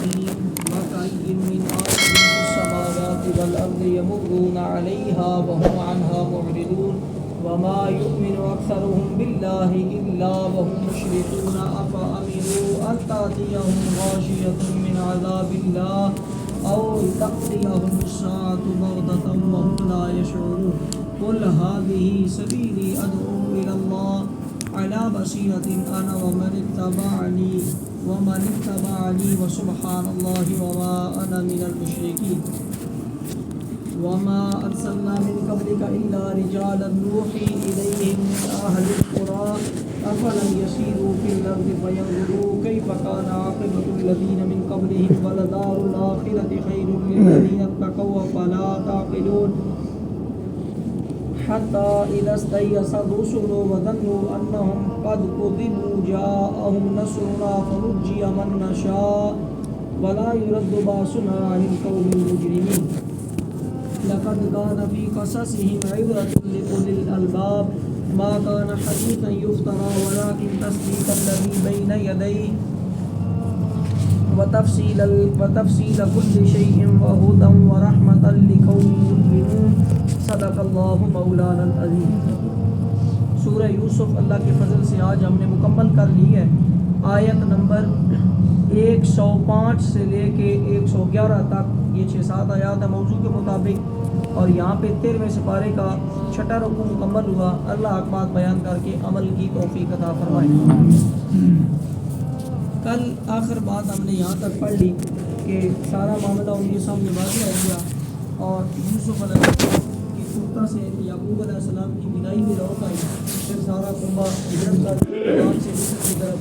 الرحيم وكأي من آية في السماوات والأرض يمرون عليها وهم عنها معرضون وما يؤمن أكثرهم بالله إلا وهم مشركون أفأمنوا أن تأتيهم غاشية من عذاب الله أو تأتيهم الساعة بغتة وهم لا يشعرون قل هذه سبيلي أدعو إلى الله على بصيرة أنا ومن اتبعني وسبحان الله وما أنا من المشركين وما أرسلنا من قبلك إلا رجالا نوحي إليهم من أهل القرى أفلم يسيروا في الأرض فينظروا كيف كان عاقبة الذين من قبلهم ولدار الآخرة خير للذين اتقوا أفلا تعقلون حتى إذا استيأس الرسل وظنوا أنهم قد كذبوا جاءهم نصرنا فنجي من نشاء ولا يرد بأسنا عن القوم المجرمين لقد كان في قصصهم عبرة لأولي الألباب ما كان حديثا يفترى ولكن تصديق الذي بين يديه وتفصيل كل شيء وهدى ورحمة لقوم يؤمنون صدق اللہ مولانا العظیم۔ سورہ یوسف اللہ کے فضل سے آج ہم نے مکمل کر لی ہے۔ آیت نمبر 105 سے لے کے 111 تک یہ 6-7 آیات ہے موضوع کے مطابق، اور یہاں پہ 13ویں سپارے کا 6واں رکوع مکمل ہوا۔ اللہ احکامات بیان کر کے عمل کی توفیق عطا فرمائے۔ کل آخر بات ہم نے یہاں تک پڑھ لی کہ سارا معاملہ ان کے سامنے واضح ہو گیا، اور یوسف علیہ السلام کی پختہ سے یعقوب علیہ السلام کی بینائی میں روک آئی، پھر سارا قربہ ہجرت کر ایران سے مصر کی طرف۔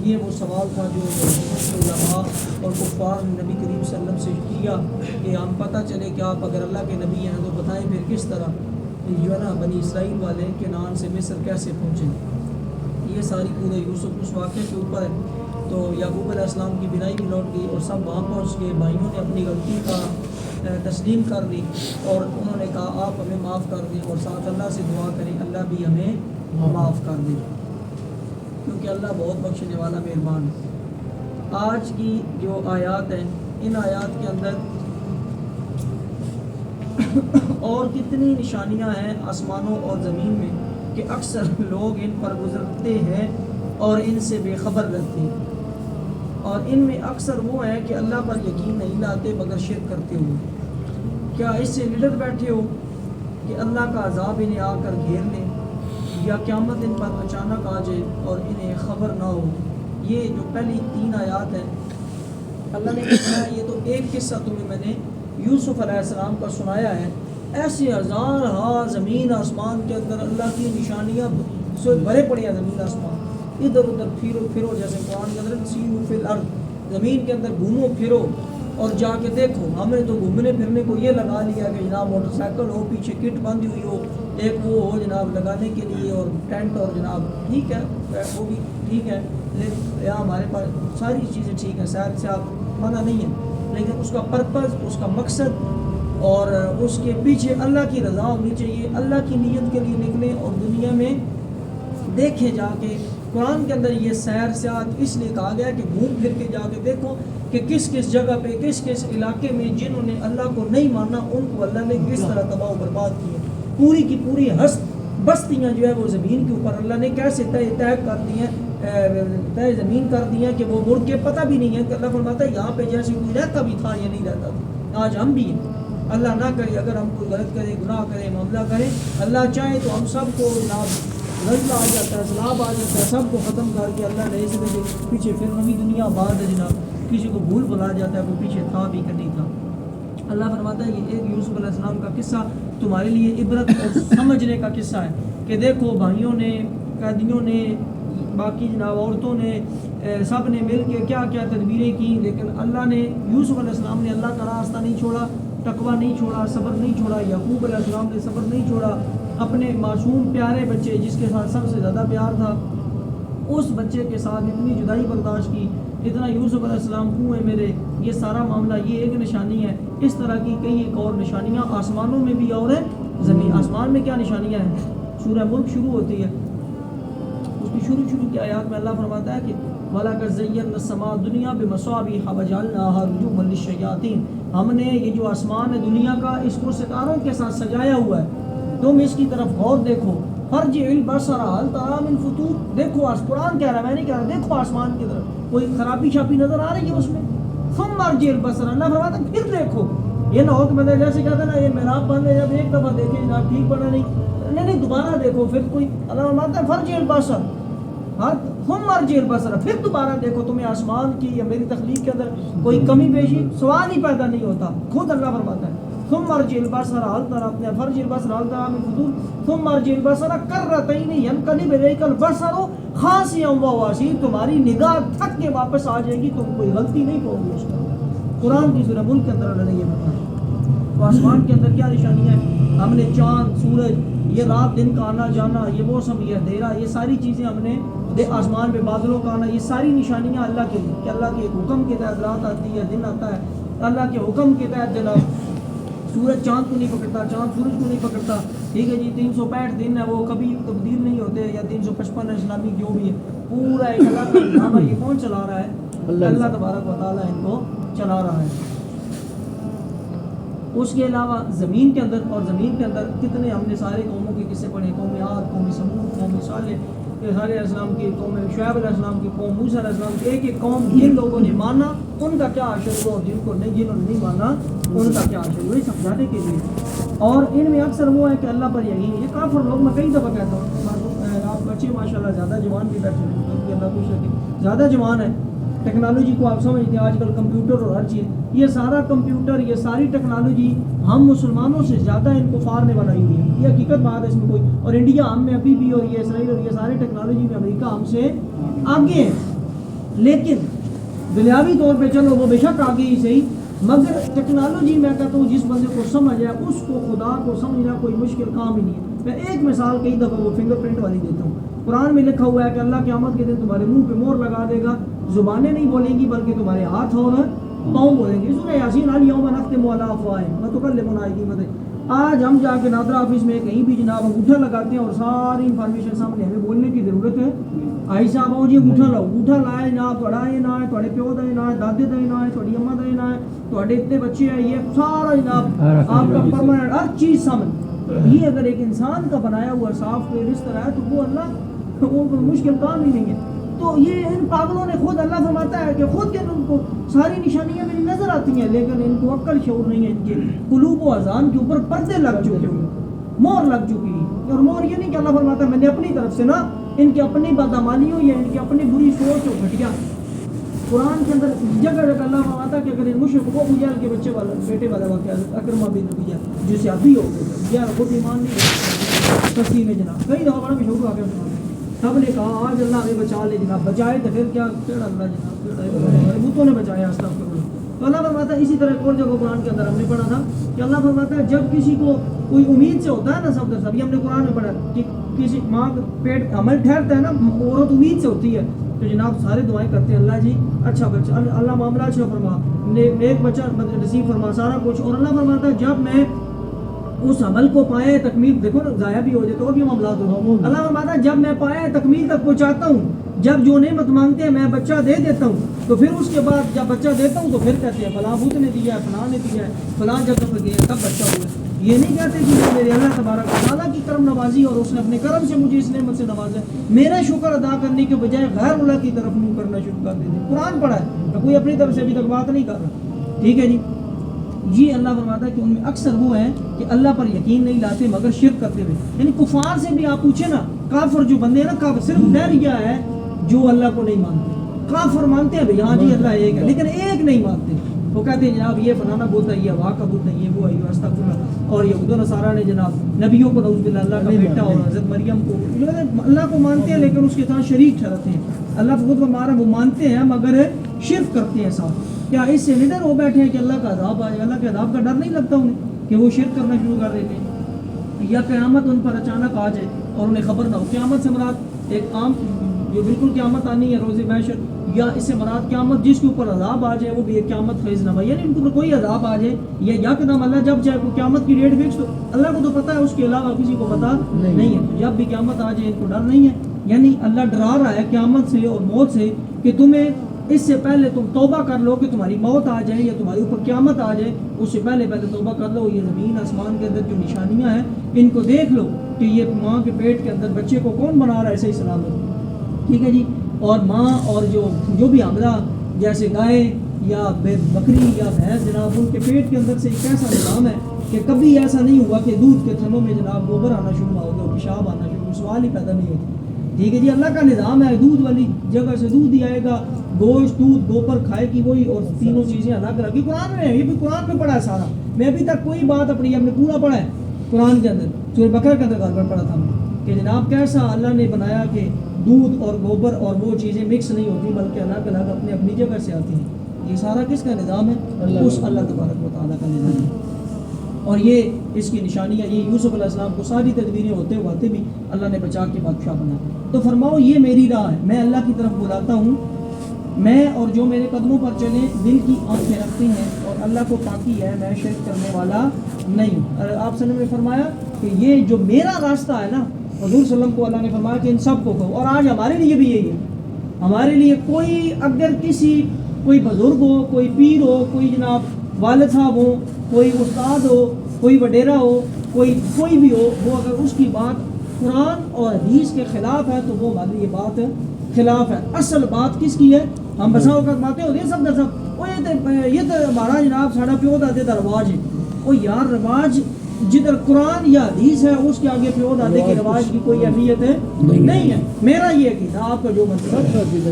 یہ وہ سوال تھا جو علماء اور کفار نے نبی کریم صلی اللہ علیہ وسلم سے کیا کہ ہم پتہ چلے کہ آپ اگر اللہ کے نبی ہیں تو بتائیں پھر کس طرح جو ہے نا بنی اسرائیل والے کنعان سے مصر کیسے پہنچے۔ یہ ساری پورے یوسف اس واقعے کے اوپر ہے۔ تو یعقوب علیہ السلام کی بینائی بھی لوٹ گئی اور سب وہاں پہنچ گئے، بھائیوں نے اپنی غلطی کا تسلیم کر لی اور انہوں نے کہا آپ ہمیں معاف کر دیں، اور ساتھ اللہ سے دعا کریں اللہ بھی ہمیں معاف کر دے، کیونکہ اللہ بہت بخشنے والا مہربان ہے۔ آج کی جو آیات ہیں ان آیات کے اندر اور کتنی نشانیاں ہیں آسمانوں اور زمین میں کہ اکثر لوگ ان پر گزرتے ہیں اور ان سے بے خبر رہتے ہیں، اور ان میں اکثر وہ ہیں کہ اللہ پر یقین نہیں لاتے مگر شرک کرتے ہوئے۔ کیا اس سے نڈر بیٹھے ہو کہ اللہ کا عذاب انہیں آ کر گھیر لے، یا قیامت ان پر اچانک آ جائے اور انہیں خبر نہ ہو۔ یہ جو پہلی 3 آیات ہیں اللہ نے کہا یہ تو ایک قصہ تمہیں میں نے یوسف علیہ السلام کا سنایا ہے، ایسے ہزار زمین آسمان کے اندر اللہ کی نشانیاں بھرے پڑے ہیں۔ زمین آسمان ادھر ادھر پھرو جیسے قرآن کے اندر سیروا فی الارض، زمین کے اندر گھومو پھرو اور جا کے دیکھو۔ ہم نے تو گھومنے پھرنے کو یہ لگا لیا کہ جناب موٹر سائیکل ہو، پیچھے کٹ بندھی ہوئی ہو، ایک وہ ہو جناب لگانے کے لیے اور ٹینٹ، اور جناب ٹھیک ہے وہ بھی ٹھیک ہے، لیکن یہاں ہمارے پاس ساری چیزیں ٹھیک ہیں، شاید سے آپ منع نہیں ہے، لیکن اس کا پرپز، اس کا مقصد اور اس کے پیچھے اللہ کی رضا ہونی چاہیے۔ اللہ کی نیت کے لیے نکلیں اور دنیا میں دیکھے جا کے۔ قرآن کے اندر یہ سیر سیاحت اس لیے کہا گیا کہ گھوم پھر کے جا کے دیکھو کہ کس کس جگہ پہ کس کس علاقے میں جنہوں نے اللہ کو نہیں مانا ان کو اللہ نے کس طرح تباہ و برباد کیا۔ پوری کی پوری بستیاں جو ہے وہ زمین کے اوپر اللہ نے کیسے طے کر دی ہیں، طے زمین کر دی ہیں کہ وہ مڑ کے پتہ بھی نہیں ہے کہ اللہ فرماتا ہے یہاں پہ جیسے کوئی رہتا بھی تھا یا نہیں رہتا تھا، آج ہم بھی ہیں۔ اللہ نہ کرے اگر ہم کوئی غلط کرے، گناہ کرے، معاملہ کرے، اللہ چاہے تو ہم سب کو جناب غلط آ جاتا ہے، سیلاب آ جاتا ہے، سب کو ختم کر کے اللہ نئے سے پیچھے پھر نئی دنیا آباد ہے جناب۔ کسی کو بھول بھلا جاتا ہے کوئی پیچھے تھا بھی کہ نہیں تھا۔ اللہ فرماتا ہے یہ ایک یوسف علیہ السلام کا قصہ تمہارے لیے عبرت اور سمجھنے کا قصہ ہے کہ دیکھو بھائیوں نے، قیدیوں نے، باقی جناب عورتوں نے، سب نے مل کے کیا کیا تدبیریں کی، لیکن اللہ نے یوسف علیہ السلام نے اللہ کا راستہ نہیں چھوڑا، تقویٰ نہیں چھوڑا، صبر نہیں چھوڑا۔ یعقوب علیہ السلام نے صبر نہیں چھوڑا، اپنے معصوم پیارے بچے جس کے ساتھ سب سے زیادہ پیار تھا اس بچے کے ساتھ اتنی جدائی برداشت کی، اتنا یوسف علیہ السلام ہوئے میرے، یہ سارا معاملہ یہ ایک نشانی ہے۔ اس طرح کی کئی ایک اور نشانیاں آسمانوں میں بھی اور ہیں زمین۔ آسمان میں کیا نشانیاں ہیں؟ سورہ ملک شروع ہوتی ہے، اس شروع کی آیات میں اللہ فرماتا ہے کہ وَلَقَدْ زَيَّنَّا السَّمَاءَ الدُّنْيَا بِمَصَابِيحَ وَجَعَلْنَاهَا رُجُومًا لِلشَّيَاطِينِ، ہم نے یہ جو آسمان ہے دنیا کا اس کو ستاروں کے ساتھ سجایا ہوا ہے، تم اس کی طرف غور دیکھو، فَارْجِعِ الْبَصَرَ هَلْ تَرَىٰ مِن فُطُورٍ، دیکھو قرآن کہہ رہا ہے، میں نہیں کہہ رہا، دیکھو آسمان کی طرف کوئی خرابی شاپی نظر آ رہی ہے اس میں؟ ثُمَّ ارْجِعِ الْبَصَرَ، اللہ فرماتا ہے پھر دیکھو، یہ نہ ہو کہ میں جیسے کہتا نا یہ محراب بند ہے، جب ایک دفعہ دیکھیں جناب ٹھیک بنا نہیں دوبارہ دیکھو، پھر کوئی اللہ فرماتا ہے فَارْجِعِ الْبَصَرَ ثُمَّ ارْجِعِ الْبَصَرَ، پھر دوبارہ دیکھو، تمہیں آسمان کی یا میری تخلیق کے اندر کوئی کمی بیشی سوال ہی پیدا نہیں ہوتا، خود اللہ فرماتا ہے ثُمَّ ارْجِعِ الْبَصَرَ هَلْ تَرَىٰ فَارْجِعِ الْبَصَرَ هَلْ تَرَىٰ مِن فُطُورٍ ثُمَّ ارْجِعِ الْبَصَرَ كَرَّتَيْنِ يَنقَلِبُ إِلَيْكَ الْبَصَرُ خَاسِئًا وَهُوَ حَسِيرٌ، تمہاری نگاہ تھک کے واپس آ جائے گی، تم کوئی غلطی نہیں کرو گے اس کا۔ قرآن کی سورہ ملک کے اندر اللہ نے یہ بتایا۔ تو آسمان کے اندر کیا نشانی ہے؟ ہم نے چاند، سورج، یہ رات دن کا آنا جانا، یہ موسم، یہ اندھیرا، یہ ساری چیزیں ہم نے آسمان پہ بادلوں کا آنا، یہ ساری نشانیاں اللہ کے لیے کہ اللہ کے ایک حکم کے تحت رات آتی ہے، دن آتا ہے، اللہ کے حکم کے تحت جناب سورج چاند کو نہیں پکڑتا، چاند سورج کو نہیں پکڑتا، ٹھیک ہے جی، 365 دن ہے وہ کبھی تبدیل نہیں ہوتے، یا 355 اسلامی جو بھی ہے، پورا ایک اللہ کا نظام ہے، یہ کون چلا رہا ہے؟ اللہ تبارک و تعالیٰ ان کو چلا رہا ہے۔ اس کے علاوہ زمین کے اندر، اور زمین کے اندر کتنے ہم نے سارے قوموں کے قصے پڑھے، قوم عاد، قوم سمود، قوم صالح، صالح علیہ السلام کی قوم، شعیب علیہ السلام کی قوم، موسیٰ علیہ السلام کی، ایک ایک قوم جن لوگوں نے مانا ان کا کیا حشر ہوا، اور جنہوں نے نہیں مانا ان کا کیا حشر ہوا، یہ سمجھانے کے لیے۔ اور ان میں اکثر وہ ہے کہ اللہ پر یقین، یہ کافر لوگ، میں کئی دفعہ کہتا ہوں، آپ بچے ماشاء اللہ زیادہ جوان بھی بیٹھے ہیں، اللہ خوش رکھے، زیادہ جوان ہے، ٹیکنالوجی کو آپ سمجھتے ہیں، آج کل کمپیوٹر اور ہر چیز، یہ سارا کمپیوٹر، یہ ساری ٹیکنالوجی ہم مسلمانوں سے زیادہ ان کفار نے بنائی ہوئی ہے، یہ حقیقت بات ہے، اس میں کوئی، اور انڈیا ہم میں ابھی بھی، اور یہ اسرائیل اور یہ سارے ٹیکنالوجی میں امریکہ ہم سے آگے ہیں، لیکن دنیاوی طور پہ چلو وہ بے شک آگے ہی صحیح، مگر ٹیکنالوجی میں کہتا ہوں جس بندے کو سمجھ ہے اس کو خدا کو سمجھنا کوئی مشکل کام ہی نہیں ہے۔ میں ایک مثال کئی دفعہ وہ فنگر پرنٹ والی دیتا ہوں، قرآن میں لکھا ہوا ہے کہ اللہ قیامت کے دن تمہارے منہ پہ مور لگا دے گا، زبانیں نہیں بولیں گی بلکہ تمہارے ہاتھ اور پاؤں بولیں گے۔ سورہ یاسین الیوم نختم علی افواہہم وتکلمنا ایدیہم، آج ہم جا کے نادرا آفس میں کہیں بھی جناب انگوٹھا لگاتے ہیں اور ساری انفارمیشن سامنے، ہمیں بولنے کی ضرورت ہے؟ آئی صاحب آؤ جی انگوٹھا لاؤ، انگوٹھا لائے جناب، تھوڑا یہ نہ ہے، تھوڑے پیو دا یہ نہ ہے، دادے دا یہ نہ ہے، تھوڑی اماں دا یہ نہ ہے، تھوڑے اتنے بچے ہیں، یہ سارا جناب آپ کا پرماننٹ ہر چیز سامنے۔ یہ اگر ایک انسان کا بنایا ہوا سافٹ ویئر اس طرح ہے تو وہ اللہ وہ مشکل کام ہی نہیں ہے۔ تو یہ ان پاگلوں نے خود، اللہ فرماتا ہے کہ خود کے ان کو ساری نشانیاں میری نظر آتی ہیں، لیکن ان کو عقل شعور نہیں ہے، ان کے قلوب و اذان کے اوپر پردے لگ چکے ہیں، مور لگ چکی ہے۔ اور مور یہ نہیں کہ اللہ فرماتا ہے میں نے اپنی طرف سے نا ان کی اپنی بدعمالیوں یا ان کی اپنی بری سوچ اور گھٹیا، قرآن کے اندر جگہ جگہ اللہ فرماتا ہے کہ اگر ان مشرک کو ابو جہل کے بچے والا بیٹے والا واقعہ اکرمہ بن ابی جہل جسے ابھی ہو گئے یا خود ایمان نہیں سستی میں جناب کئی دفعہ بڑا مشہور واقعہ سنا، سب نے کہا آج اللہ ہمیں بچا لے جناب، بچائے تو پھر کیا اللہ جناب بتوں نے بچایا استغفر اللہ۔ تو اللہ فرماتا ہے اسی طرح ایک اور جگہ قرآن کے اندر ہم نے پڑھا تھا کہ اللہ فرماتا ہے جب کسی کو کوئی امید سے ہوتا ہے نا، سب یہ ہم نے قرآن میں پڑھا کہ کسی ماں کا پیٹ عمل ٹھہرتا ہے نا، عورت امید سے ہوتی ہے، تو جناب سارے دعائیں کرتے ہیں اللہ جی اچھا بچہ، اللہ معاملہ اچھا فرما، نیک بچہ نصیب فرما، سارا کچھ۔ اور اللہ فرماتا ہے جب میں اس عمل کو پائے تکمیل، دیکھو نا ضائع بھی ہو جائے تو بھی معاملات ہو، اللہ فرماتا ہے جب میں پائے تکمیل تک پہنچاتا ہوں، جب جو نعمت مانگتے ہیں میں بچہ دے دیتا ہوں، تو پھر اس کے بعد جب بچہ دیتا ہوں تو پھر کہتے ہیں فلاں بت نے دیا ہے، فلاں نے دیا ہے، فلاں جگہ پہ گیا تب بچہ ہوا ہے۔ یہ نہیں کہتے کہ میرے اللہ تبارک و تعالیٰ کی کرم نوازی اور اس نے اپنے کرم سے مجھے اس نعمت سے نوازا ہے، میرا شکر ادا کرنے کے بجائے غیر اللہ کی طرف منہ کرنا شروع کر دیتے ہیں۔ قرآن پڑھا ہے تو کوئی اپنی طرف سے ابھی تک بات نہیں کر رہا، ٹھیک ہے جی۔ یہ اللہ فرماتا ہے کہ ان میں اکثر وہ ہیں کہ اللہ پر یقین نہیں لاتے مگر شرک کرتے ہوئے، یعنی کفار سے بھی آپ پوچھیں نا، کافر جو بندے ہیں نا، کافر صرف ڈر یہ ہے جو اللہ کو نہیں مانتے، کافر مانتے ہیں بھائی ہاں جی اللہ ایک ہے لیکن ایک نہیں مانتے، وہ کہتے ہیں جناب یہ فلانا بت ہے، یہ ہوا کا بت نہیں، یہ وہ ہے استغفر اللہ، اور یہود و نصارہ نے جناب نبیوں کو نعوذ باللہ اللہ کا بیٹا اور حضرت مریم کو، اللہ کو مانتے ہیں لیکن اس کے ساتھ شریک ٹھہراتے ہیں۔ اللہ خود فرما رہا ہے وہ مانتے ہیں مگر شرک کرتے ہیں ساتھ۔ کیا اس سے نڈر ہو بیٹھے ہیں کہ اللہ کا عذاب آئے؟ اللہ کے عذاب کا ڈر نہیں لگتا انہیں کہ وہ شرک کرنا شروع کر دیتے ہیں، یا قیامت ان پر اچانک آ جائے اور انہیں خبر نہ ہو؟ قیامت سے مراد ایک عام جو بالکل قیامت آنی ہے روز محشر، یا اس سے مراد قیامت جس کے اوپر عذاب آ جائے وہ بھی ایک قیامت خیز نہ، یعنی ان کے اوپر کوئی عذاب آ جائے یا قدم اللہ جب چاہے وہ قیامت کی ڈیٹ فکس، تو اللہ کو تو پتہ ہے، اس کے علاوہ کسی کو پتہ نہیں ہے، جب بھی قیامت آ جائے ان کو ڈر نہیں ہے، یعنی اللہ ڈرا رہا ہے قیامت سے اور موت سے کہ تمہیں اس سے پہلے تم توبہ کر لو کہ تمہاری موت آ جائے یا تمہاری اوپر قیامت آ جائے، اس سے پہلے توبہ کر لو. یہ زمین آسمان کے اندر جو نشانیاں ہیں ان کو دیکھ لو کہ یہ ماں کے پیٹ کے اندر بچے کو کون بنا رہا ہے صحیح سلامت. ٹھیک ہے جی. اور ماں اور جو بھی حاملہ جیسے گائے یا بکری یا بھینس جناب، ان کے پیٹ کے اندر سے ایک ایسا نظام ہے کہ کبھی ایسا نہیں ہوا کہ دودھ کے تھنوں میں جناب گوبر آنا شروع ہو گیا، پیشاب آنا شروع، سوال ہی پیدا نہیں ہوتا. ٹھیک ہے جی. اللہ کا نظام ہے، دودھ والی جگہ سے دودھ ہی آئے گا، گوشت دودھ گوبر کھائے گی وہی، اور تینوں چیزیں الگ الگ. قرآن میں یہ بھی قرآن میں پڑھا ہے سارا. میں ابھی تک کوئی بات اپنی ہم نے پورا پڑھا ہے قرآن کے اندر. سورہ بقرہ کے اندر گڑبڑ پڑھا تھا کہ جناب کیسا اللہ نے بنایا کہ دودھ اور گوبر اور وہ چیزیں مکس نہیں ہوتی بلکہ الگ الگ اپنے اپنی جگہ سے آتی ہیں. یہ سارا کس کا نظام ہے؟ اس اللہ تبارک و تعالیٰ کا نظام ہے. اور یہ اس کی نشانیاں، یہ یوسف علیہ السلام کو ساری تدبیریں ہوتے ہوتے بھی اللہ نے بچا کے بادشاہ بنا. تو فرماؤ یہ میری راہ ہے، میں اللہ کی طرف بلاتا ہوں. میں اور جو میرے قدموں پر چلے دل کی آنکھیں رکھتے ہیں اور اللہ کو پاکی ہے، میں شرک کرنے والا نہیں ہوں. اور آپ صلی اللہ علیہ وسلم نے فرمایا کہ یہ جو میرا راستہ ہے نا، حضور صلی اللہ علیہ وسلم کو اللہ نے فرمایا کہ ان سب کو کہو. اور آج ہمارے لیے بھی یہی ہے. ہمارے لیے کوئی اگر کوئی بزرگ ہو، کوئی پیر ہو، کوئی جناب والد صاحب ہو، کوئی استاد ہو، کوئی وڈیرا ہو، کوئی بھی ہو، وہ اگر اس کی بات قرآن اور حدیث کے خلاف ہے تو وہ ہماری یہ بات خلاف ہے. اصل بات کس کی ہے؟ ہم بسا ہو کر باتیں ہوتی ہیں سب یہ تو ہمارا جناب ساڑھا پیو دادے کا رواج ہے. وہ یار رواج جدھر قرآن یا حدیث ہے اس کے آگے پیو دادے کے رواج کی کوئی اہمیت ہے نہیں ہے. میرا یہ عقیدہ، آپ کا جو مطلب.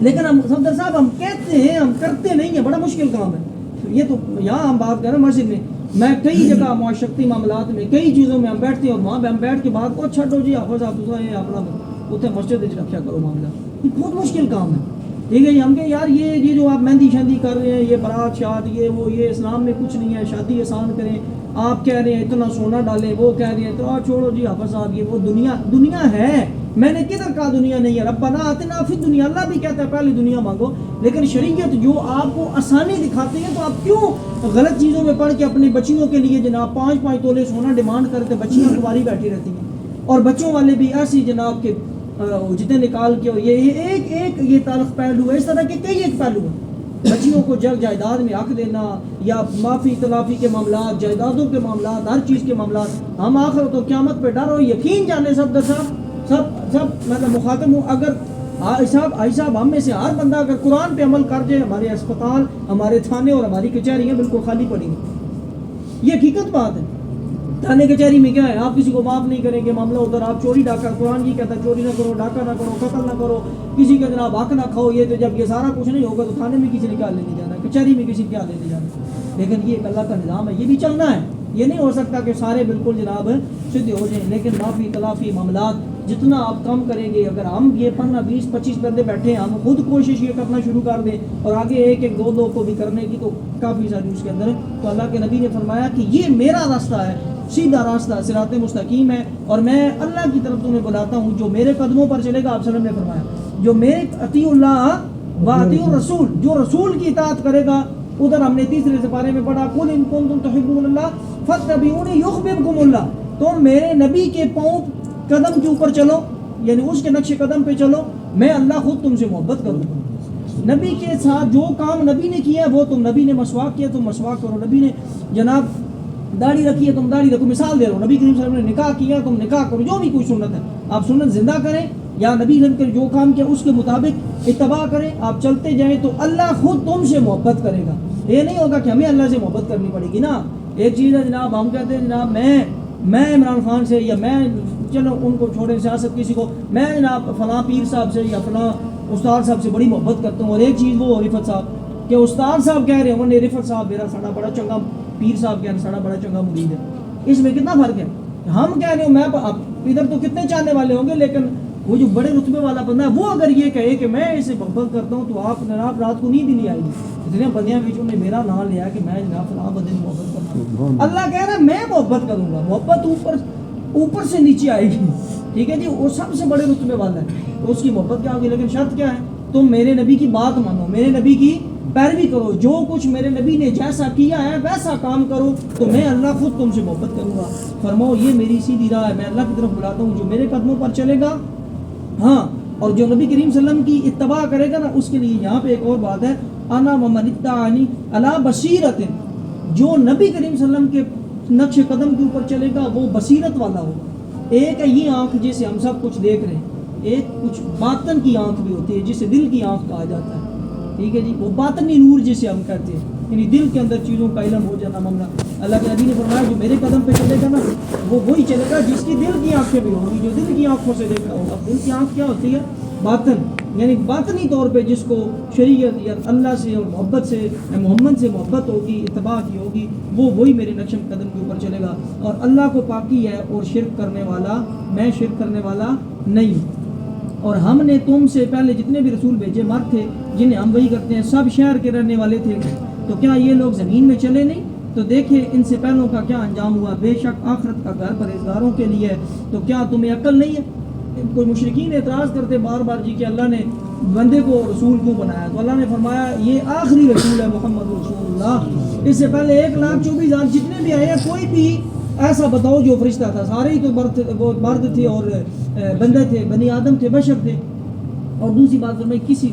لیکن ہم صفدر صاحب ہم کہتے ہیں، ہم کرتے نہیں ہیں. بڑا مشکل کام ہے یہ. تو یہاں ہم بات کر رہے ہیں مسجد میں کئی جگہ معاشرتی معاملات میں کئی چیزوں میں ہم بیٹھتے ہیں اور وہاں پہ ہم بیٹھ کے بات کو چھٹو جی حافظ صاحب اپنا اتنے مسجد رکھا کرو معاملہ. یہ بہت مشکل کام ہے. ٹھیک ہے جی. ہم کہ یار یہ جو آپ مہندی شہندی کر رہے ہیں، یہ برات شاد یہ اسلام میں کچھ نہیں ہے، شادی آسان کریں. آپ کہہ رہے ہیں اتنا سونا ڈالیں، وہ کہہ رہے ہیں تو چھوڑو جی حافظ صاحب، یہ وہ دنیا ہے. میں نے کدھر کہا دنیا نہیں ہے؟ ربنا آتنا فی الدنیا، اللہ بھی کہتا ہے پہلی دنیا مانگو. لیکن شریعت جو آپ کو آسانی دکھاتی ہے تو آپ کیوں غلط چیزوں میں پڑھ کے اپنی بچیوں کے لیے جناب 5 تولے سونا ڈیمانڈ کرتے؟ بچیاں کماری بیٹھی رہتی ہیں اور بچوں والے بھی ایسی جناب کے جتنے نکال کے. یہ ایک یہ تعلق پہلو ہے، اس طرح کے کئی ایک پہلو ہیں. بچیوں کو جلد جائیداد میں حق دینا یا معافی تلافی کے معاملات، جائیدادوں کے معاملات، ہر چیز کے معاملات. ہم آخر تو قیامت پہ ڈر ہو یقین جانے سب میں مخاطب ہوں. اگر آئی صاحب ہم میں سے ہر بندہ اگر قرآن پہ عمل کر جائے، ہمارے اسپتال، ہمارے تھانے اور ہماری کچہریاں بالکل خالی پڑیں گی. یہ حقیقت بات ہے. تھانے کچہری میں کیا ہے؟ آپ کسی کو معاف نہیں کریں گے، معاملہ ادھر. آپ چوری ڈاکہ، قرآن یہ کہتا ہے چوری نہ کرو، ڈاکہ نہ کرو، قتل نہ کرو، کسی کا جناب حق نہ کھاؤ. یہ تو جب یہ سارا کچھ نہیں ہوگا تو تھانے میں کسی نے کیا لینے جانا ہے، کچہری میں کسی کیا لینے جانا ہے. لیکن یہ ایک اللہ کا نظام ہے، یہ بھی چلنا ہے. یہ نہیں ہو سکتا کہ سارے بالکل جناب سدھ ہو جائیں. لیکن معافی تلافی معاملات جتنا آپ کم کریں گے، اگر ہم یہ 15 20 25 بندے بیٹھے ہیں، ہم خود کوشش یہ کرنا شروع کر دیں اور آگے ایک دو کو بھی کرنے کی تو کافی ساری اس کے اندر. تو اللہ کے نبی نے فرمایا کہ یہ میرا راستہ ہے، سیدھا راستہ، صراط مستقیم ہے، اور میں اللہ کی طرف تمہیں بلاتا ہوں. جو میرے قدموں پر چلے گا، آپ صلی اللہ علیہ وسلم نے فرمایا جو میرے اطیع اللہ و اطیع الرسول، جو رسول کی اطاعت کرے گا. ادھر ہم نے تیسرے سپارے میں پڑھا قل ان کنتم تحبون اللہ فاتبعونی یحببکم اللہ. تم میرے نبی کے پاؤں قدم کے اوپر چلو، یعنی اس کے نقش قدم پہ چلو، میں اللہ خود تم سے محبت کروں. نبی کے ساتھ جو کام نبی نے کیا ہے وہ تم، نبی نے مسواک کیا تم مسواک کرو، نبی نے جناب داڑھی رکھی ہے تم داڑھی رکھو. مثال دے رہا ہوں، نبی کریم صلی اللہ علیہ وسلم نے نکاح کیا تم نکاح کرو. جو بھی کوئی سنت ہے آپ سنت زندہ کریں، یا نبی نے جو کام کیا اس کے مطابق اتباع کریں، آپ چلتے جائیں تو اللہ خود تم سے محبت کرے گا. یہ نہیں ہوگا کہ ہمیں اللہ سے محبت کرنی پڑے گی نا. ایک چیز ہے جناب ہم کہتے ہیں جناب میں عمران خان سے، یا میں چلو ان کو چھوڑیں سیاست کسی کو، میں جناب فلاں پیر صاحب سے یا فلاں استاد صاحب سے بڑی محبت کرتا ہوں. اور ایک چیز وہ رفت صاحب کہ استاد صاحب کہہ رہے ہیں انہوں نے رفت صاحب میرا ساڑا بڑا چنگا، پیر صاحب کہہ رہے ساڑا بڑا چنگا مرید ہے. اس میں کتنا فرق ہے؟ ہم کہہ رہے ہوں میں ادھر تو کتنے چاہنے والے ہوں گے، لیکن وہ جو بڑے رتبے والا بندہ ہے وہ اگر یہ کہے کہ میں اسے محبت کرتا ہوں تو آپ جناب رات کو نیند ہی نہیں آئے گی. اتنے بندیاں بیچوں نے میرا نام لیا کہ میں جناب فلاں بندے سے محبت کرتا ہوں. اللہ کہہ رہا ہے میں محبت کروں گا. محبت اوپر سے نیچے آئے گی. ٹھیک ہے جی. وہ سب سے بڑے رتبے والا ہے تو اس کی محبت کیا ہوگی. لیکن شرط کیا ہے؟ تم میرے نبی کی بات مانو، میرے نبی کی پیروی کرو، جو کچھ میرے نبی نے جیسا کیا ہے ویسا کام کرو تو میں اللہ خود تم سے محبت کروں گا. فرماؤ یہ میری سیدھی راہ ہے، میں اللہ کی طرف بلاتا ہوں. جو میرے قدموں پر چلے گا ہاں، اور جو نبی کریم صلی اللہ علیہ وسلم کی اتباع کرے گا نا، اس کے لیے یہاں پہ ایک اور بات ہے، انا ومن اتبعنی علی بصیرۃ، جو نبی کریم صلی اللہ علیہ وسلم کے نقش قدم کے اوپر چلے گا وہ بصیرت والا ہوگا۔ ایک ہے یہ آنکھ جسے ہم سب کچھ دیکھ رہے ہیں، ایک کچھ باطن کی آنکھ بھی ہوتی ہے جسے دل کی آنکھ کہا جاتا ہے، ٹھیک ہے جی، وہ باطنی نور جسے ہم کہتے ہیں، یعنی دل کے اندر چیزوں کا علم ہو جانا معاملہ۔ اللہ کے نبی نے فرمایا جو میرے قدم پہ چلے گا نا وہ وہی چلے گا جس کی دل کی آنکھیں بھی ہوں گی، جو دل کی آنکھوں سے دیکھتا ہوگا۔ دل کی آنکھ کیا ہوتی ہے؟ باطن، یعنی باطنی طور پہ جس کو شریعت یا اللہ سے اور محبت سے، محمد سے محبت ہوگی، اتباع کی ہوگی، وہ وہی میرے نقش قدم کے اوپر چلے گا۔ اور اللہ کو پاکی ہے اور شرک کرنے والا، میں شرک کرنے والا نہیں ہوں۔ اور ہم نے تم سے پہلے جتنے بھی رسول بھیجے مرد تھے جنہیں ہم وہی کرتے ہیں، سب شہر کے رہنے والے تھے، تو کیا یہ لوگ زمین میں چلے نہیں؟ تو دیکھیں ان سے پہلوں کا کیا انجام ہوا، بے شک آخرت کا گھر پرہیزگاروں کے لیے ہے، تو کیا تمہیں عقل نہیں ہے؟ کوئی مشرکین اعتراض کرتے بار بار جی کہ اللہ نے بندے کو رسول کیوں بنایا، تو اللہ نے فرمایا یہ آخری رسول ہے محمد رسول اللہ، اس سے پہلے 1,24,000 جتنے بھی آئے ہیں کوئی بھی ایسا بتاؤ جو فرشتہ تھا، سارے ہی تو مرد تھے اور بندے تھے، بنی آدم تھے، بشر تھے۔ اور دوسری بات فرمائی کسی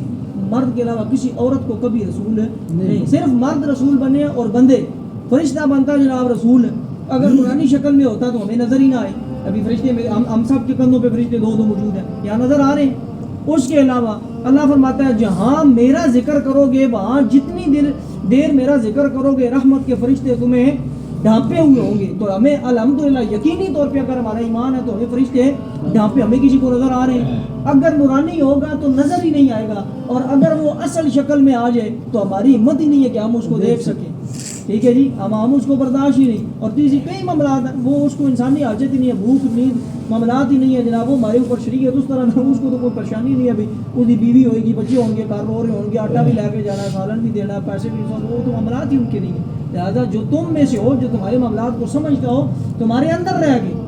مرد کے علاوہ کسی عورت کو کبھی رسول نہیں، صرف مرد رسول بنے اور بندے، فرشتہ بنتا جناب رسول ہے۔ اگر نورانی شکل میں ہوتا تو ہمیں نظر ہی نہ آئے، ابھی فرشتے میں ہم سب کے کندھوں پہ فرشتے دو موجود ہیں، یہاں نظر آ رہے ہیں۔ اس کے علاوہ اللہ فرماتا ہے جہاں میرا ذکر کرو گے وہاں جتنی دیر میرا ذکر کرو گے رحمت کے فرشتے تمہیں ڈھانپے ہوئے ہوں گے۔ تو ہمیں الحمدللہ یقینی طور پہ اگر ہمارا ایمان ہے تو ہمیں فرشتے ڈھانپے، ہمیں کسی کو نظر آ رہے ہیں۔ اگر نورانی ہوگا تو نظر ہی نہیں آئے گا، اور اگر وہ اصل شکل میں آ جائے تو ہماری ہمت ہی نہیں ہے کہ ہم اس کو دیکھ سکیں، ٹھیک ہے جی، ہم اس کو برداشت ہی نہیں۔ اور تیسری کئی معاملات ہیں وہ اس کو انسانی حاجت ہی نہیں ہے، بھوک نیند معاملات ہی نہیں ہے جناب، وہ ہمارے اوپر شریعت اس طرح نہ، اس کو تو کوئی پریشانی نہیں ہے، ابھی اس کی بیوی ہوئے گی، بچے ہوں گے، کار رو رہے ہوں گے، آٹا بھی لے کے جانا ہے، سالن بھی دینا ہے، پیسے بھی، وہ تو معاملات ہی ان کے نہیں ہیں۔ لہٰذا جو تم میں سے ہو جو تمہارے معاملات کو سمجھتا ہو، تمہارے اندر رہ کے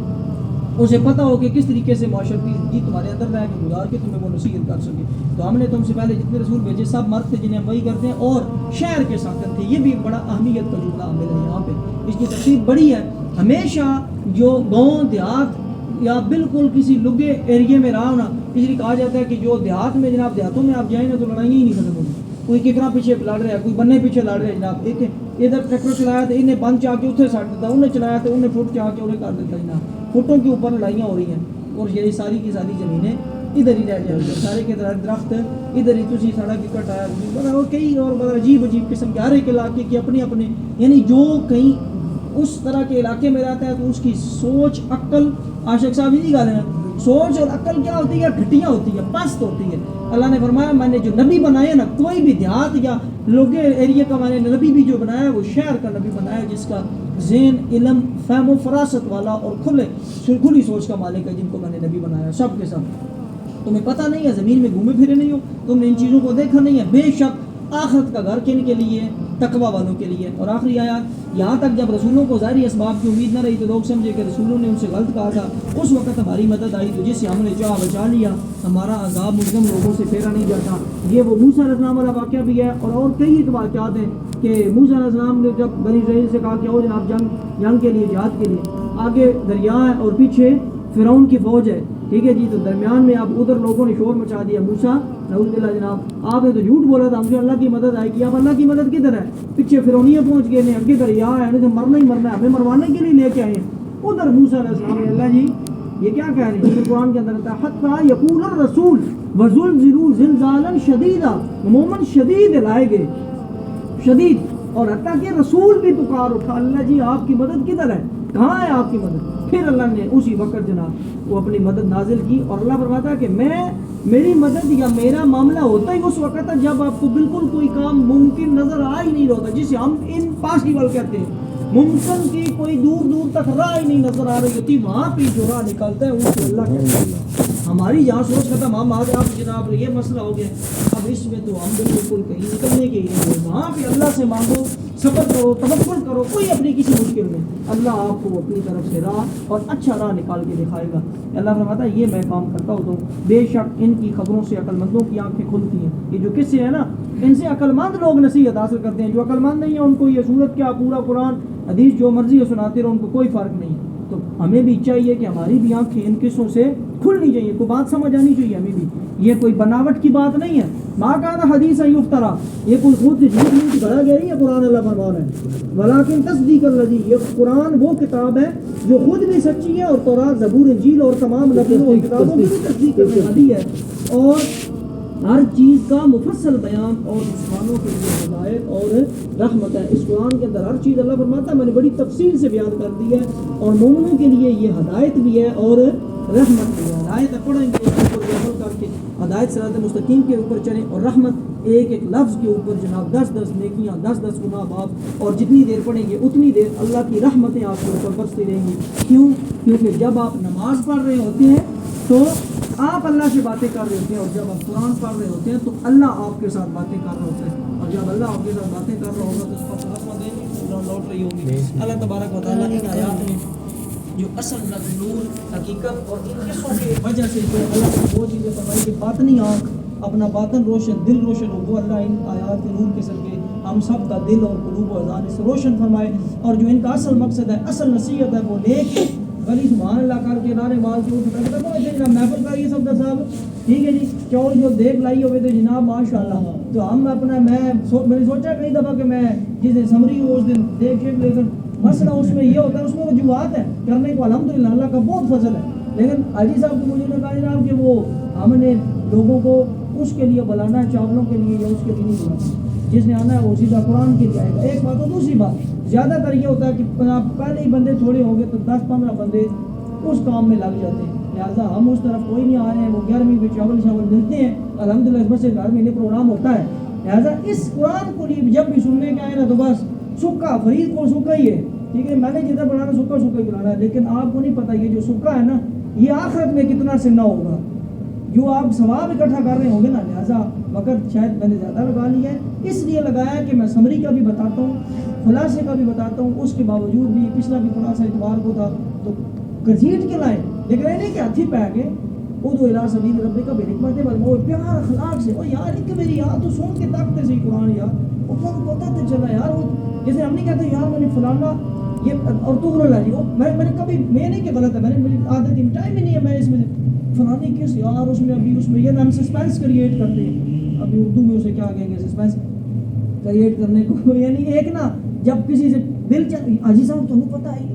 اسے پتہ ہو کہ کس طریقے سے معاشرتی زندگی تمہارے اندر رہ کے گزار کے تمہیں وہ نصیحت کر سکے۔ تو ہم نے تم سے پہلے جتنے رسول بھیجے سب مرد تھے جنہیں ہم وہی کرتے ہیں، اور شہر کے ساکن تھے، یہ بھی بڑا اہمیت کا جملہ ہمیں یہاں پہ، اس کی تفصیل بڑی ہے۔ ہمیشہ جو گاؤں دیہات یا بالکل کسی لگے ایریے میں رہا ہونا، اس لیے کہا جاتا ہے کہ جو دیہات میں جناب دیہاتوں میں آپ جائیں نا تو لڑائیاں ہی نہیں ختم ہوگی، کوئی ککرا پیچھے لڑ رہا ہے، کوئی بننے پیچھے لڑ رہا ہے جناب، ایک ادھر ٹریکٹر چلایا تو انہیں بند چاہ کے اتنے سٹ دیتا، انہیں چلایا تو انہیں فٹ چاہ کے انہیں کر دیتا جناب، فٹوں کے اوپر لڑائیاں ہو رہی ہیں، اور یہ ساری کی ساری زمینیں ادھر ہی رہ جائیں گے، سارے کے درخت ادھر ہی، تھی سڑک اکٹھایا، اور کئی اور بڑا عجیب عجیب قسم کے ہر ایک علاقے کی اپنی اپنی، یعنی جو کہیں اس طرح کے علاقے میں رہتا ہے تو اس کی سوچ عقل، عاشق صاحب ہی گال ہے، سوچ اور عقل کیا ہوتی ہے؟ گھٹیاں ہوتی ہے، پست ہوتی ہے۔ اللہ نے فرمایا میں نے جو نبی بنایا نا، کوئی بھی دیہات یا لوگے ایریے کا میں نے نبی بھی جو بنایا وہ شہر کا نبی بنایا، جس کا ذہن، علم، فہم و فراست والا اور کھلی سوچ کا مالک ہے، جن کو میں نے نبی بنایا سب کے سب۔ تمہیں پتہ نہیں ہے، زمین میں گھومے پھرے نہیں ہو، تم نے ان چیزوں کو دیکھا نہیں ہے، بے شک آخرت کا گھر کن کے لیے؟ تقوی والوں کے لیے۔ اور آخری آیات، یہاں تک جب رسولوں کو ظاہری اسباب کی امید نہ رہی تو لوگ سمجھے کہ رسولوں نے ان سے غلط کہا تھا، اس وقت ہماری مدد آئی تو جس سے ہم نے چاہ بچا لیا، ہمارا عذاب مجرم لوگوں سے پھیرا نہیں جاتا۔ یہ وہ موسیٰ علیہ السلام والا واقعہ بھی ہے، اور کئی ایک واقعات ہیں کہ موسیٰ علیہ السلام نے جب بنی اسرائیل سے کہا کہ آؤ جناب جنگ کے لیے، جہاد کے لیے، آگے دریا ہے اور پیچھے فرعون کی فوج ہے، ٹھیک ہے جی، تو درمیان میں اب ادھر لوگوں نے شور مچا دیا، موسیٰ نعوذ باللہ جناب آپ نے تو جھوٹ بولا تھا، ہم سے اللہ کی مدد آئے گی، اب اللہ کی مدد کدھر ہے؟ پیچھے فرعونیہ پہنچ گئے ہیں، اگے دریا ہے، نہیں تو مرنا ہی مرنا ہے، ہمیں مروانے کے لیے لے کے آئے ہیں۔ ادھر موسیٰ علیہ السلام نے اللہ جی یہ کیا کہہ رہے ہیں؟ قرآن کے اندر ہے حتی یقول الرسول وزلزلوا زلزالا شدیدا، عموماً شدید لائے گئے، شدید، اور حتیٰ کہ رسول بھی پکار اٹھا، اللہ جی آپ کی مدد کدھر ہے، کہاں ہے آپ کی مدد؟ پھر اللہ نے اسی وقت جناب وہ اپنی مدد نازل کی، اور اللہ فرماتا ہے کہ میری مدد یا میرا معاملہ ہوتا ہی اس وقت ہے جب آپ کو بالکل کوئی کام ممکن نظر آ ہی نہیں رہتا، جسے ہم امپاسبل کہتے ہیں، ممکن کی کوئی دور دور تک راہ ہی نہیں نظر آ رہی ہوتی، وہاں پہ جو راہ نکالتا ہے اس کو اللہ کہتا ہے۔ ہماری یہاں سوچ ختم، ہم آگے آپ جناب یہ مسئلہ ہو گیا، اب اس میں تو ہم بالکل کہیں نکلنے کے لیے وہاں پہ اللہ سے مانگو، صبر کرو، توکل کرو، کوئی اپنی کسی مشکل میں اللہ آپ کو اپنی طرف سے راہ اور اچھا راہ نکال کے دکھائے گا۔ اللہ فرماتا ہے یہ میں کام کرتا ہوں تو بے شک ان کی خبروں سے عقل مندوں کی آنکھیں کھلتی ہیں۔ یہ جو قصے ہیں نا، ان سے عقل مند لوگ نصیحت حاصل کرتے ہیں، جو عقل مند نہیں ہیں ان کو یہ سورت کیا پورا قرآن حدیث جو مرضی ہے سناتے رہو، ان کو کوئی فرق نہیں ہے۔ تو ہمیں بھی چاہیے کہ ہماری بھی آنکھیں ان قصوں سے کھلنی چاہیے. کوئی بات سمجھ آنی چاہیے ہمیں بھی, یہ کوئی بناوٹ کی بات نہیں ہے. ما کان حدیث یفترا, یہ کوئی خود جھوٹ نہیں گھڑا گیا نہیں ہے. قرآن اللہ فرمان ہے ولیکن تصدیق الذی, یہ قرآن وہ کتاب ہے جو خود بھی سچی ہے, اور تورات زبور انجیل اور تمام نبیوں اور کتابوں کی بھی تصدیق کرنے والی ہے, اور ہر چیز کا مفصل بیان اور مسلمانوں کے لیے ہدایت اور رحمت ہے. اس قرآن کے اندر ہر چیز اللہ فرماتا ہے میں نے بڑی تفصیل سے بیان کر دی ہے, اور مومنوں کے لیے یہ ہدایت بھی ہے اور رحمت بھی ہے. ہدایت پڑھیں گے اس کے اوپر عمل کر کے ہدایت صراط مستقیم کے اوپر چلیں, اور رحمت ایک ایک لفظ کے اوپر جناب 10 نیکیاں 10 گناہ معاف, اور جتنی دیر پڑھیں گے اتنی دیر اللہ کی رحمتیں آپ کے اوپر برستی رہیں گی. کیوں؟ کیونکہ جب آپ نماز پڑھ رہے ہوتے ہیں تو آپ اللہ سے باتیں کر رہے ہوتے ہیں, اور جب آپ قرآن پڑھ رہے ہوتے ہیں تو اللہ آپ کے ساتھ باتیں کر رہے ہوتے ہیں, اور جب اللہ آپ کے ساتھ باتیں کر رہا ہوگا تو اس پر رحمتیں لوٹ رہی ہوگی. اللہ تبارک و تعالیٰ ان آیات میں جو اصل نور حقیقت اور ان قصوں کی وجہ سے جو اللہ نے وہ چیزیں فرمائی کہ باطنی آنکھ اپنا باطن روشن دل روشن ہو, وہ اللہ ان آیات کے نور کے صدقے ہم سب کا دل اور قلوب و اذان سے روشن فرمائے. اور جو ان کا اصل مقصد ہے, اصل نصیحت ہے, وہ لے کے گلی سبحان اللہ کر کے نعرے مار کے اٹھ جناب محفل کا یہ سب صاحب ٹھیک ہے جی, چول جو دیکھ لائی ہوئے تھے جناب ماشاء اللہ, تو ہم اپنا میں نے سوچا کئی دفعہ کہ میں جس دن سمری ہو اس دن دیکھ شیک, لیکن مسئلہ اس میں یہ ہوتا ہے اس میں وجوہات ہیں کرنے کو الحمدللہ اللہ کا بہت فضل ہے. لیکن حاجی صاحب کو مجھے نے کہا جناب کہ وہ ہم نے لوگوں کو اس کے لیے بلانا ہے, چاولوں کے لیے یا اس کے لیے نہیں بلانا, جس نے آنا ہے وہ سیدھا قرآن کے لیے آئے گا. ایک بات. اور دوسری بات, زیادہ تر یہ ہوتا ہے کہ پہلے ہی بندے تھوڑے ہوں گے تو 10-15 بندے اس کام میں لگ جاتے ہیں, لہٰذا ہم اس طرف کوئی نہیں آ رہے ہیں. وہ 11ویں میں چاول ملتے ہیں الحمدللہ, اس بس ہر مہینے پروگرام ہوتا ہے. لہٰذا اس قرآن کو لیے جب بھی سننے کے آئے نا تو بس سکا فرید کو سکا ہی ہے, ٹھیک ہے, میں نے جدھر بنانا سکا ہی بنانا ہے. لیکن آپ کو نہیں پتہ یہ جو سکا ہے نا یہ آخرت میں کتنا سننا ہوگا, جو آپ ثواب اکٹھا کر رہے ہوں گے نا. لہٰذا وقت شاید میں نے زیادہ لگا لیا ہے, اس لیے لگایا کہ میں سمری کا بھی بتاتا ہوں, خلاصے کا بھی بتاتا ہوں. اس کے باوجود بھی پچھلا بھی خلاصہ اتوار کو تھا تو گھسیٹ کے لائے, لیکن یہ نہیں کہ ہاتھی پہ گئے ادو الی سبیل ربک بالحکمت وہ پیار اخلاق سے. او یار ایک میری یار تو سن کے تاکتے سے قرآن یار وہ پتہ تو چلا یار, وہ جیسے ہم نہیں کہتے یار میں نے فلانا یہ اور تو غلط ہے, میں نے کبھی میں نہیں کہ غلط ہے, میں نے میری عادت ٹائم ہی نہیں ہے میں اس میں فلانی کس یار اس میں ابھی اس میں یہ ہم سسپینس کریٹ کرتے ہیں. ابھی اردو میں اسے کیا کہیں گے سسپینس کریٹ کرنے کو, یعنی ایک نا جب کسی سے دل حاجی صاحب تمہیں پتہ ہے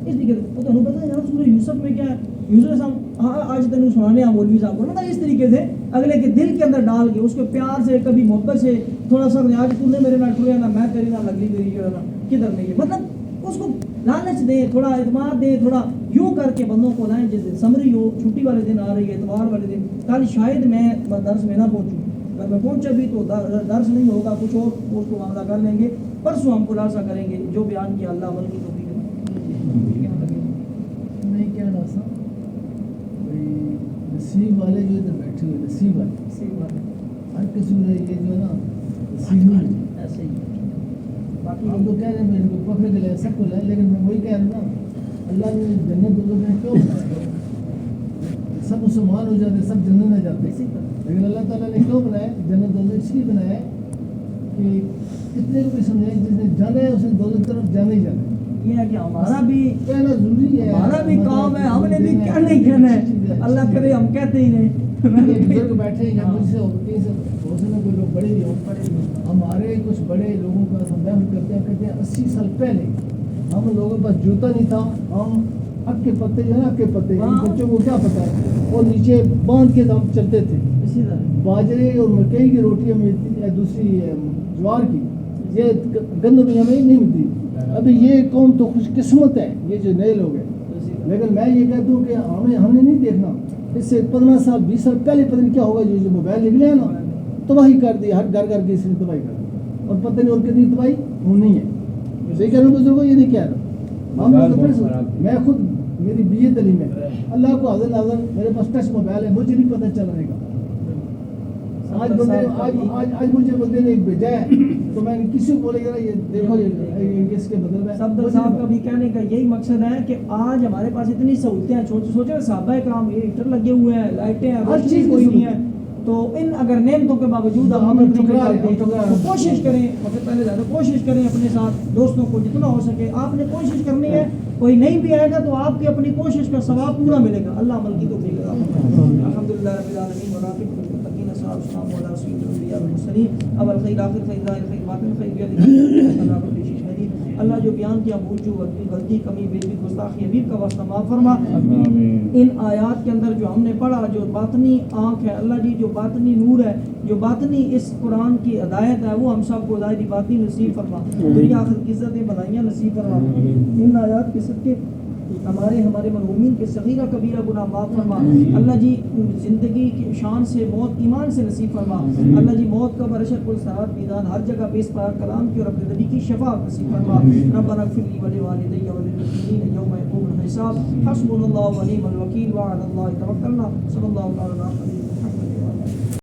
اس لیے کہتے تمہیں پتہ ہے یار سورہ یوسف میں کیا ہے, یوسف صاحب ہاں آج تینوں سنانے ہیں مولوی صاحب کو, مطلب اس طریقے سے اگلے کے دل کے اندر ڈال کے اس کو پیار سے کبھی محبت سے تھوڑا سا آج تم نے میرے نہ ٹھویا نا میں تیری نہ لگلی تیری جو ہے نا کدھر نہیں ہے, مطلب اس کو لالچ دیں, تھوڑا اعتماد دیں, تھوڑا یوں کر کے بندوں کو لائیں. جس دن سمری ہو, چھٹی والے دن آ رہی ہے, اتوار والے دن, کل شاید میں درس میں نہ پہنچوں, اگر میں پہنچا بھی تو درس نہیں ہوگا, کچھ اور اس کو معاملہ کر لیں گے. پرسوں ہم خلاصہ کریں گے جو بیان کیا اللہ عمل کی توفیق نہیں کیا راسا نصیب والے جو ادھر بیٹھے ہوئے نصیب والے ہر کسی میں یہ جو ہے نا نصیب ایسے ہی. باقی ہم تو کہہ رہے ہیں میرے کو پکڑ کے لے سب کو لے, لیکن میں وہی کہہ رہا ہوں نا اللہ نے جنت دو میں کیوں بنایا, سب مسلمان ہو جاتے سب جنت میں جاتے, لیکن اللہ تعالیٰ نے کیوں بنایا جنت دو اس لیے بنایا کہ کتنے کو بھی سمجھائے جس نے جانا ہے اس نے دونوں طرف جانا ہی جانا ہے. یہ ہے کہ ہمارا بھی کہنا ضروری ہے, ہمارا بھی کام ہے, ہم نے بھی کیا نہیں کہنا ہے, اللہ کرے ہم کہتے ہی نہیں. بزرگ بیٹھے یا مجھ سے کہیں سے ہو سکتا کوئی لوگ بڑے بھی ہوں, ہمارے کچھ بڑے لوگوں کا ہم بیان کرتے ہیں 80 سال پہلے ہم لوگوں کے پاس جوتا نہیں تھا, ہم اک کے پتے جو ہے نا اک کے پتے بچوں کو کیا پتہ ہے, اور نیچے باندھ کے ہم چلتے تھے. اسی طرح باجرے اور مکئی کی روٹی ہمیں ملتی ہے, دوسری جوار کی, یہ گندم ہمیں نہیں ملتی. ابھی یہ قوم تو خوش قسمت ہے یہ جو نئے لوگ ہیں, لیکن میں یہ کہتا ہوں کہ ہم نے نہیں دیکھنا اس سے 15 سال 20 سال پہلے پتہ نہیں کیا ہوگا, جو موبائل نکلے ہیں نا تباہی کر دی, ہر گھر کی اس نے تباہی کر دی, اور پتہ نہیں اور کتنی تباہی ہونی ہے. صحیح کہہ رہا ہوں بزرگوں, یہ نہیں کہہ رہا ہم, میں خود میری BA تعلیم ہے, اللہ کو حاضر ناظر میرے پاس ٹچ موبائل ہے, مجھے نہیں پتہ چل رہے گا. آج مجھے بندے نے بھیجا ہے تو میں کسی کو بولے گا نا یہ دیکھو اس کے بدل میں. صفدر صاحب کا بھی کہنے کا یہی مقصد ہے کہ آج ہمارے پاس اتنی سہولتیں ہیں, سوچے صحابہ کرام یہ ہیٹر لگے ہوئے ہیں, لائٹیں ہیں, ہر چیز کوئی نہیں ہے, تو ان اگر نعمتوں کے باوجود آپ عمل نہیں کرتے تو کوشش کریں، اور پہلے زیادہ کوشش کریں اپنے ساتھ دوستوں کو جتنا ہو سکے آپ نے کوشش کرنی ہے. کوئی نہیں بھی آئے گا تو آپ کی اپنی کوشش کا ثواب پورا ملے گا. اللہ عمل کی توفیق عطا فرمائے. الحمدللہ رب العالمین والعاقبۃ للمتقین والسلام علی سید الانبیاء والمرسلین اول خیر آخر خیر ظاہر خیر باطن خیر بیاد اللہ کو پیش شہری. اللہ جو بیان کیا بھول چوک غلطی کمی بے گستاخی حبیب کا واسطہ معاف فرما. ان آیات کے اندر جو ہم نے پڑھا جو باطنی آنکھ ہے اللہ جی، جو باطنی نور ہے، جو باطنی اس قرآن کی ہدایت ہے، وہ ہم سب کو ظاہری باطنی نصیب فرما. دنیا آخرت کی عزتیں بھلائیاں نصیب فرما. ان آیات کے صدقے ہمارے مرحومین کے صغیرہ کبیرہ گناہ معاف فرما. اللہ جی زندگی کی شان سے موت ایمان سے نصیب فرما. اللہ جی موت کا برشر کل سرات میدان ہر جگہ بیس پاک کلام کی اور اپنے نبی کی شفاعت نصیب فرما. ربنا اغفر لی ولوالدی وللمؤمنین یوم یقوم الحساب. حسبنا اللہ ونعم الوکیل وعلی اللہ توکلنا. صلی اللہ علیہ وسلم.